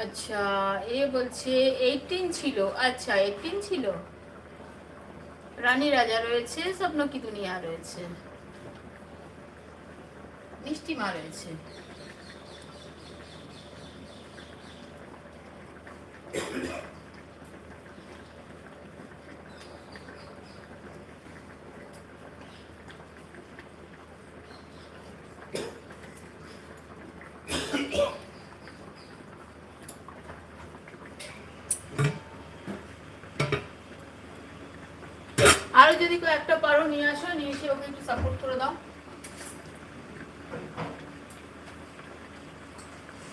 আচ্ছা, এ বলছে 18 ছিল। আচ্ছা, 18 ছিল। রানী রাজা রয়েছে, স্বপ্ন কি দুনিয়া রয়েছে, মিষ্টি মা রয়েছে। আরো যদি একটা পারো নিয়ে আসো, নিয়ে এসে ওকে একটু সাপোর্ট করে দাও।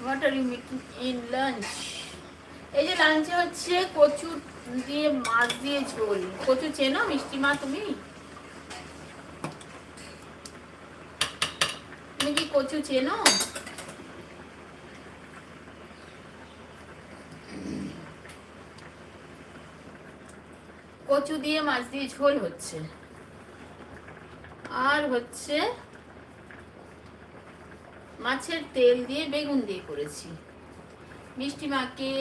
What are you making in lunch? এই যে লাঞ্চে হচ্ছে কচু দিয়ে মাছ দিয়ে ঝোল। কচু চেনো মিষ্টি মা? তুমি তুমি কি কচু চেনো? কচু দিয়ে মাছ দিয়ে ঝোল হচ্ছে, আর হচ্ছে মাছের তেল দিয়ে বেগুন দিয়ে করেছি। মিষ্টি মাকে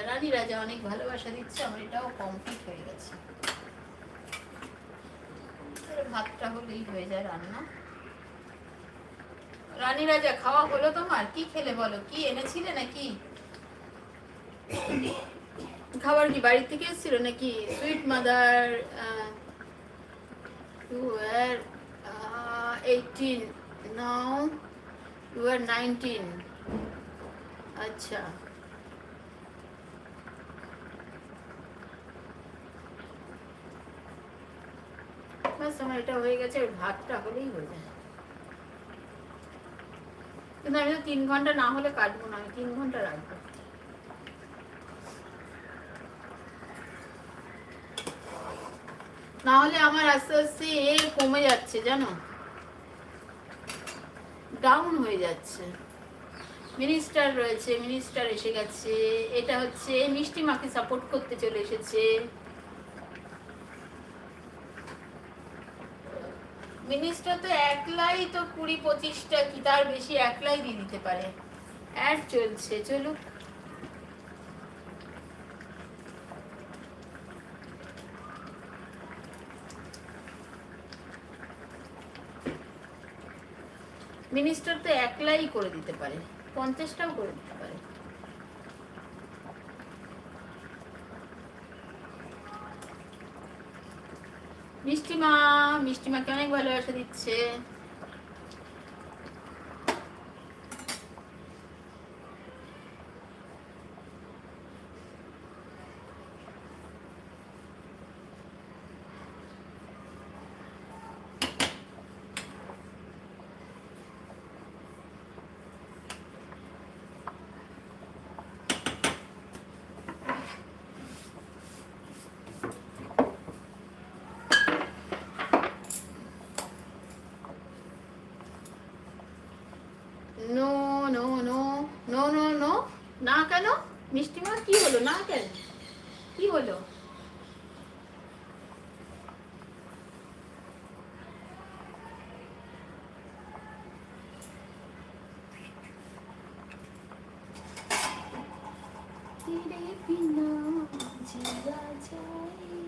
রানী রাজা অনেক ভালোবাসা দিচ্ছে, আমার এটাও কমপ্লিট হয়ে গেছে। ভাতটা হলেই হয়ে যায় রান্না। রানী রাজা খাওয়া হলো তোমার? কি খেলে বলো, কি এনেছিলে নাকি? খাবার কি বাড়ি থেকে এসেছিল নাকি? Sweet mother, you were 18, now you are 19. আচ্ছা, বাস আমার এটা হয়ে গেছে। ভাতটা হলেই হয়ে যায়। কিন্তু আমি তো 3 ঘন্টা না হলে কাটবো না, আমি 3 ঘন্টা রাখবো। না হলে আমার আস্তে আস্তে কমে যাচ্ছে জানো, ডাউন হয়ে যাচ্ছে। মিনিস্টার রয়েছে, মিনিস্টার এসে গেছে। এটা হচ্ছে মিষ্টি মাকে সাপোর্ট করতে চলে এসেছে। মিনিস্টার তো একলাই তো 20-25টা কি তার বেশি একলাই দিয়ে দিতে পারে। অ্যাড চলছে, চলুক। মিনিস্টার তো একলাই করে দিতে পারে, 50টাও করে দিতে পারে। মিষ্টিমা, মিষ্টিমাকে অনেক ভালোবাসা দিচ্ছে। No no no no no no, না কেন? মিষ্টিমা কি হলো, না কেন, কি হলো? तेरे बिना जिया जाए।